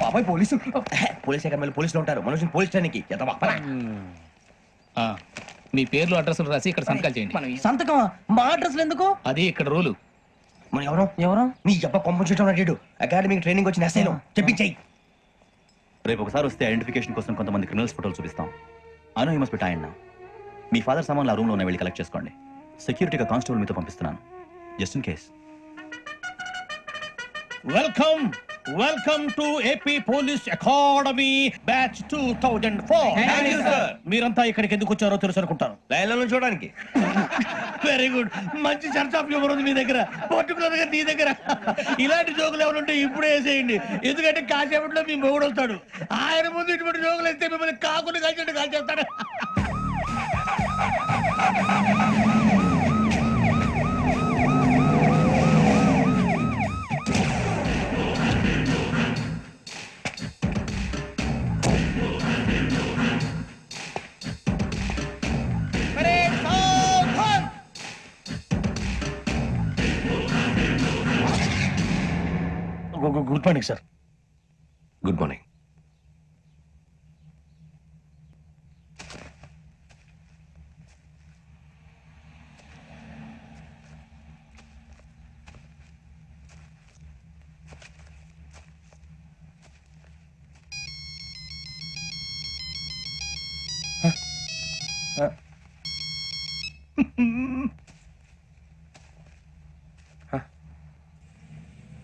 బాబాయ్ police. Police అకాడమీలో పోలీసులు ఉంటారు, మనుషులు పోలీస్ ట్రైనింగ్కి మీ పేర్లు అడ్రస్లు రాసి ఇక్కడ సంతకాలు చేయండి. సంతకమా? మా అడ్రస్లు ఎందుకు? అది ఇక్కడ రూలు. మనం ఎవరు నీ అబ్బ పంపించడం అడిగాడు. అకాడమిక్ ట్రైనింగ్ వచ్చిన ఎస్ఐలో చెప్పించాయి. రేపు ఒకసారి వస్తే ఐడెంటిఫికేషన్ కోసం కొంతమంది క్రిమినల్స్ ఫోటోలు చూపిస్తాం. Anu you must be tired now. మీ ఫాదర్ సామాన్లు ఆ రూమ్లో ఉన్న వెళ్ళి కలెక్ట్ చేసుకోండి. సెక్యూరిటీగా కానిస్టేబుల్ మీతో పంపిస్తున్నాను, just in case. Welcome to AP police academy batch 2004. మీరంతా ఇక్కడికి ఎందుకు వచ్చారో తెలుసు అనుకుంటాను. లైన్లో చూడడానికి. వెరీ గుడ్, మంచి చర్చ ఆఫ్ హ్యూమర్ ఉంది మీ దగ్గర, పర్టికులర్ గా నీ దగ్గర. ఇలాంటి జోకులు ఎవరుంటే ఇప్పుడే వేసేయండి, ఎందుకంటే కాసేపట్లో మీ మొగుడు వస్తాడు. ఆయన ముందు ఇటువంటి జోకులు వేస్తే మిమ్మల్ని కాకుండా కాల్చేట్టు కాల్చేస్తాడు. Good morning sir. Good morning.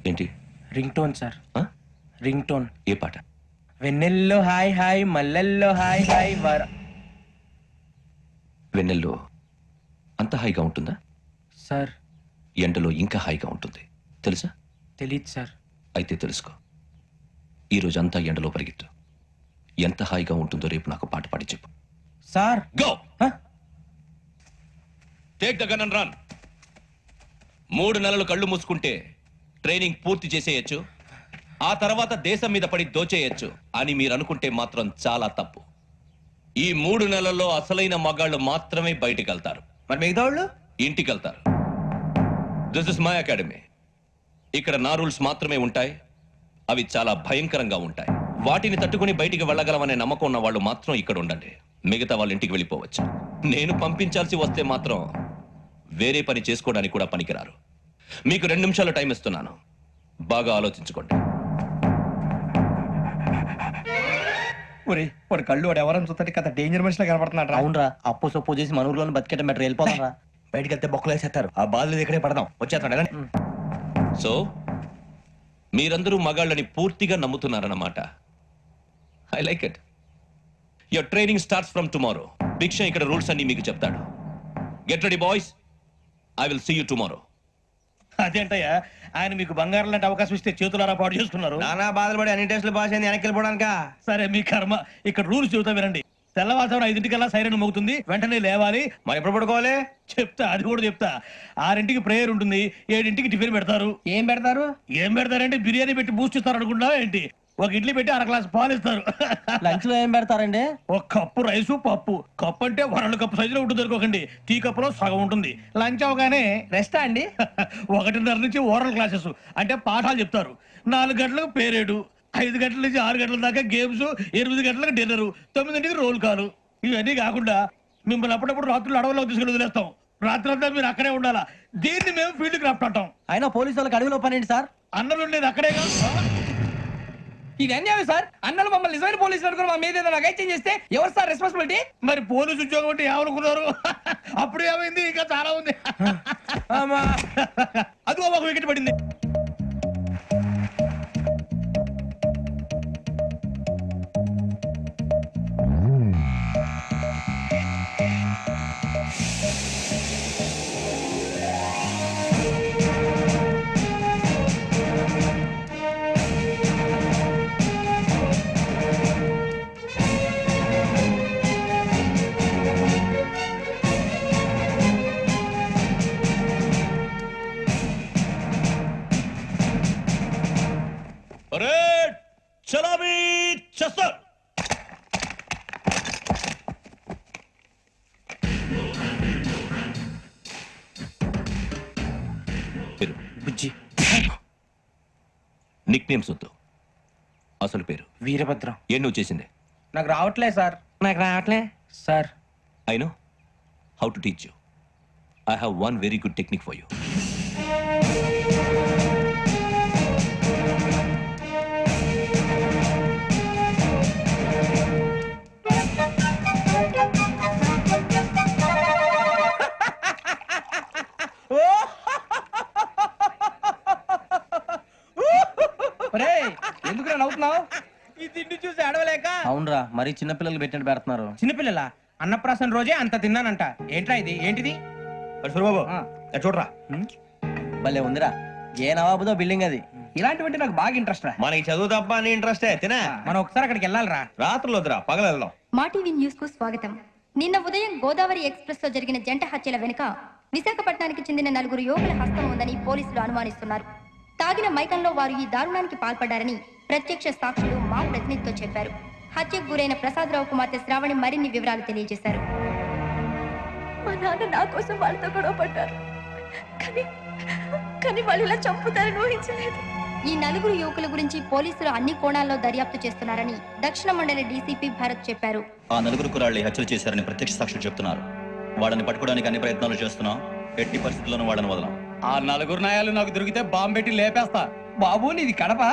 ఏంటి? Ring tone sir, ring tone. ఏ పాట? వెన్నెల్లో హాయ్ హాయ్, మల్లెల్లో హాయ్ హాయ్ వర. వెన్నెల్లో అంత హాయిగా ఉంటుందా సార్? ఎండలో ఇంకా హాయిగా ఉంటుంది తెలుసా? తెలీదు సార్. అయితే తెలుసుకో, ఈరోజు అంతా ఎండలో పరిగెత్తు. ఎంత హాయిగా ఉంటుందో రేపు నాకు పాట పాడి చెప్పు. Sir go take the gun and run. 3 నెలలు కళ్ళు మూసుకుంటే ట్రైనింగ్ పూర్తి చేసేయచ్చు, ఆ తర్వాత దేశం మీద పడి దోచేయచ్చు అని మీరు అనుకుంటే మాత్రం చాలా తప్పు. ఈ 3 నెలల్లో అసలైన మగాళ్ళు మాత్రమే బయటికి వెళ్తారు. మరి మిగతా వాళ్ళు ఇంటికి వెళ్తారు. This is my academy. ఇక్కడ నా రూల్స్ మాత్రమే ఉంటాయి, అవి చాలా భయంకరంగా ఉంటాయి. వాటిని తట్టుకుని బయటికి వెళ్ళగలమనే నమ్మకం ఉన్న వాళ్ళు మాత్రం ఇక్కడ ఉండండి, మిగతా వాళ్ళు ఇంటికి వెళ్ళిపోవచ్చు. నేను పంపించాల్సి వస్తే మాత్రం వేరే పని చేసుకోవడానికి కూడా పనికిరారు. మీకు 2 నిమిషాలు టైం ఇస్తున్నాను, బాగా ఆలోచించుకోండి. వాడు కళ్ళు వాడు ఎవరైనా చూస్తే కదా డేంజర్ మనిషిలో కనపడుతున్నాడు. అవునరా, అప్పు సొప్పు చేసి మన ఊర్లో బతికేట బెటర్ వెళ్ళిపోతారా. బయటికి వెళ్తే బొక్కలు వేసేస్తారు, ఆ బాధలు ఇక్కడే పడదాం. వచ్చేస్తాడు. సో మీరందరూ మగాళ్ళని పూర్తిగా నమ్ముతున్నారన్నమాట. I like it. Your training starts from tomorrow. Bhiksha ఇక్కడ రూల్స్ అన్ని మీకు చెప్తాడు. Get ready boys, I will see you tomorrow. అదేంటయ్యా, ఆయన మీకు బంగారం లాంటి అవకాశం ఇస్తే చేతులారా పాటు చేసుకున్నారు. నానా బాధలు పడి అన్ని టెస్టులు పాస్ అయింది, వెనక్కి వెళ్ళిపోవడానికా? సరే మీ కర్మ. ఇక్కడ రూల్స్ చెబుతా వినండి. తెల్లవారుజామున 5 సైరన్ మోగుతుంది, వెంటనే లేవాలి. మరి ఎప్పుడు పడుకోవాలి? చెప్తా, అది కూడా చెప్తా. 6 ప్రేయర్ ఉంటుంది, 7 టిఫిన్ పెడతారు. ఏం పెడతారు? ఏం పెడతారంటే బిర్యానీ పెట్టి బూస్ట్ ఇస్తారు అనుకుంటున్నావా ఏంటి? ఒక ఇడ్లీ పెట్టి 1 గ్లాస్ పాలు ఇస్తారు. లంచ్ లో ఏం పెడతారండి? 1 కప్పు రైసు పప్పు. కప్పు అంటే 2 కప్పు సైజులో ఉంటుంది అనుకోకండి, టీ కప్పులో సగం ఉంటుంది. లంచ్ అవగానే రెస్టా అండి? 1:30 నుంచి ఓరల్ క్లాసెస్ అంటే పాఠాలు చెప్తారు. 4 గంటలకు పేరేడు, 5 గంటల నుంచి 6 గంటల దాకా గేమ్స్, 8 గంటలకు డిన్నర్, 9 రోల్ కాలు. ఇవన్నీ కాకుండా మిమ్మల్ని అప్పుడప్పుడు రాత్రులు అడవుల్లో తీసుకుని వదిలేస్తాం. రాత్రి అంతా మీరు అక్కడే ఉండాలా. దీన్ని మేము ఫీల్డ్ క్రాఫ్ట్ అంటాం. అయినా పోలీసు వాళ్ళకి అడవిలో పనేంటి సార్? అన్నలు ఉండేది అక్కడే కాదు. ఇది అన్యాయం సార్. అన్నలు మమ్మల్ని నిజమైన పోలీసులు అనుకుని మా మీద ఏదైనా అగైత్యం చేస్తే ఎవరు సార్ రెస్పాన్సిబిలిటీ? మరి పోలీసు ఉద్యోగం అంటే ఏమనుకున్నారు? అప్పుడు ఏమైంది, ఇంకా చాలా ఉంది. అదిగో ఒక వికెట్ పడింది. బుజ్జి నిక్ నేమ్స్ వద్దు, అసలు పేరు వీరభద్రం. ఏ నువ్వు చేసింది? నాకు రావట్లే సార్. నాకు రావట్లే sir. I know how to teach you. I have one very good technique for you. ఎందుకు నవ్వుతున్నావు? ఈ తిండి చూసి అడవలేక. అవునరా మరీ చిన్నపిల్లలు పెట్టినట్టు పెడుతున్నారు. చిన్నపిల్లల అన్నప్రాసన రోజే అంత తిన్నానంట. ఏంట్రా ఇది? ఏంటిది? సూరిబాబు చూడరా, భలే ఉందిరా. ఏ నవాబుదో బిల్డింగ్ అది. ఇలాంటివంటే నాకు బాగా ఇంట్రెస్ట్ రా. మనకి చదువు తప్ప అని ఇంట్రెస్టే తినా. మనం ఒకసారి అక్కడికి వెళ్ళాలిరా. రాత్రులు వద్దురా, పగలు వెళ్దాం. మా టీవీ న్యూస్ కు స్వాగతం. నిన్న ఉదయం గోదావరి ఎక్స్ప్రెస్ లో జరిగిన జంట హత్యల వెనుక విశాఖపట్నానికి చెందిన 4 యువకుల హస్తం ఉందని పోలీసులు అనుమానిస్తున్నారు. తాగిన మైకంలో వారు ఈ దారుణానికి పాల్పడ్డారని ప్రత్యక్ష సాక్షులు మా ప్రతినిధితో చెప్పారు. హత్యకు గురైన ప్రసాదరావు కుమార్తె శ్రావణి మరిన్ని వివరాలు తెలియజేశారు. మా నాన్న నా కోసం వాళ్ళతో గొడవ పడ్డారు, కానీ వాళ్ళు ఇలా చంపుతారని ఊహించలేదు. ఈ 4 యువకుల గురించి పోలీసులు అన్ని కోణాల్లో దర్యాప్తు చేస్తున్నారని దక్షిణ మండలి డీసీపీ భరత్ చెప్పారు. ఆ 4 కుర్రాళ్ళు హత్యలు చేశారని ప్రత్యక్ష సాక్షులు చెప్తున్నారు. వాళ్ళని పట్టుకోవడానికి అన్ని ప్రయత్నాలు చేస్తున్నాం. ఎట్టి పరిస్థితుల్లోనూ వాళ్ళని వదలం. ఆ 4 నాయాలు నాకు దొరికితే బాంబు పెట్టి లేపేస్తా. బాబు నీది కడప?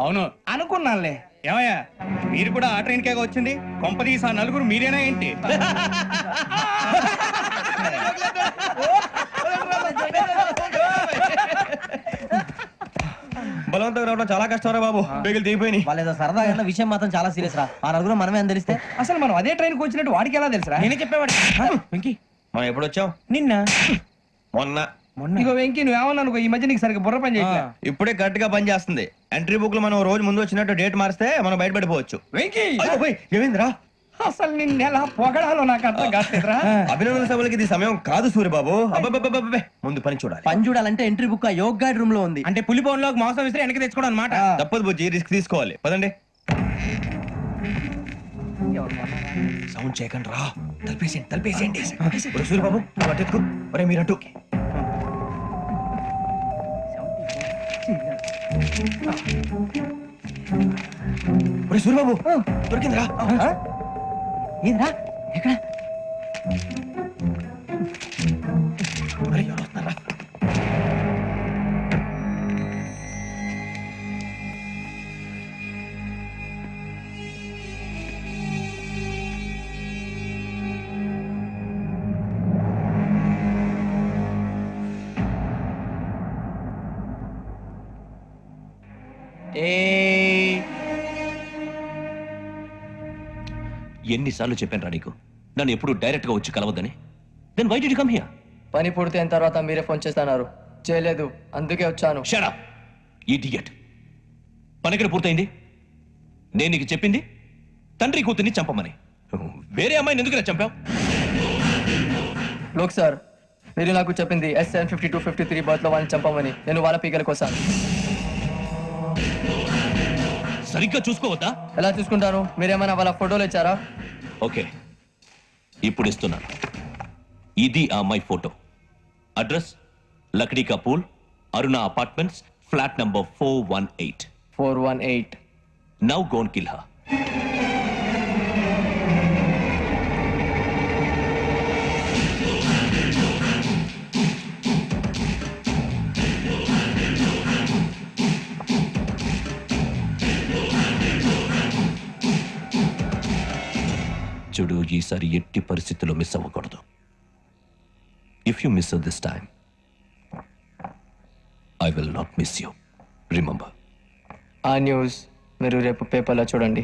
అవును అనుకున్నానులే. ఏమయ్యా మీరు కూడా ఆ ట్రైన్ కేగా వచ్చింది? కొంపదీసి ఆ 4 మీరేనా ఏంటి? బలవంతంగా రావడం చాలా కష్టం రా బాబు. బేగులు దిగిపోయినాయి. వాళ్ళేదో సరదాగా విషయం మాత్రం చాలా సీరియస్ రా. ఆ 4 మనమే అని తెలిస్తే అసలు మనం అదే ట్రైన్కి వచ్చినట్టు వాడికి ఎలా తెలుసురా? నేనే చెప్పేవాడి. వెంకీ మనం ఎప్పుడు వచ్చాం? నిన్న మొన్న. ఇగో వెంకీ నువ్వేమన్నా అనుకో, ఈ మధ్య నీకు సరిగ్గా బుర్ర పని చేయట్లే. ఇప్పుడే కరెక్ట్ గా పని చేస్తుంది. ఎంట్రీ బుక్ లో మనం రోజు ముందు వచ్చినట్టు డేట్ మారిస్తే మనం బయటపడిపోవచ్చు. వెంకీ ఏమైందిరా? అసలు నిన్న ఎలా పొగడాలో నాకు అర్థం కాట్లేదురా. అభినందన సభలకి ఇది సమయం కాదు సూర్యబాబు. అబ్బబ్బబ్బబ్బబ్బే, ముందు పని చూడాలి. పని చూడాలంటే ఎంట్రీ బుక్ ఆ యోగ్ గైడ్ రూమ్ లో ఉంది. అంటే పులి బోన్లోకి మాంసం విసిరి వెనక్కి తెచ్చుకోవడం అనమాట. తప్పదు బుజ్జి, రిస్క్ తీసుకోవాలి. పదండి. సౌండ్ చేయకండి రా. తలపేసేయండి. ఒరే సూర్యబాబు నువ్వు అటు ఎత్తుకో. ఒరే మీరు అటు. ఒరే సూర్యబాబు దొరికిందిరా. ఏంద్రా ఎక్కడ? ఒరే, ఎవరు వస్తున్నారా? ఎన్నిసార్లు చెప్పాను రా నీకు నన్ను ఎప్పుడు డైరెక్ట్ గా వచ్చి కలవద్దని? Then why did you come here? పని పూర్తయిన తర్వాత మీరే ఫోన్ చేస్తున్నారు. చేయలేదు, అందుకే వచ్చాను. Shut up idiot. పని ఎక్కడ పూర్తయింది? నేను నీకు చెప్పింది తండ్రి కూతుర్ని చంపమని. వేరే అమ్మాయిని ఎందుకు చంపావు? లోక్ సార్, మీరు నాకు చెప్పింది SN 5253 బర్త్ లో వాళ్ళని చంపమని. నేను వాళ్ళ పీకల కోసం. సరిగ్గా చూసుకోవద్దా? ఎలా చూసుకుంటాను? మీరేమైనా వాళ్ళ ఫోటోలు ఇచ్చారా? ఓకే, ఇప్పుడు ఇస్తున్నాను. ఇది ఆ అమ్మాయి ఫోటో. అడ్రస్ లక్డీ కా pool, Aruna apartments, flat number 418. 418. Now go and kill her. చూడు, ఈసారి ఎట్టి పరిస్థితుల్లో మిస్ అవ్వకూడదు. If you miss this time I will not miss you. Remember. ఆ న్యూస్ మీరు రేపు పేపర్లో చూడండి.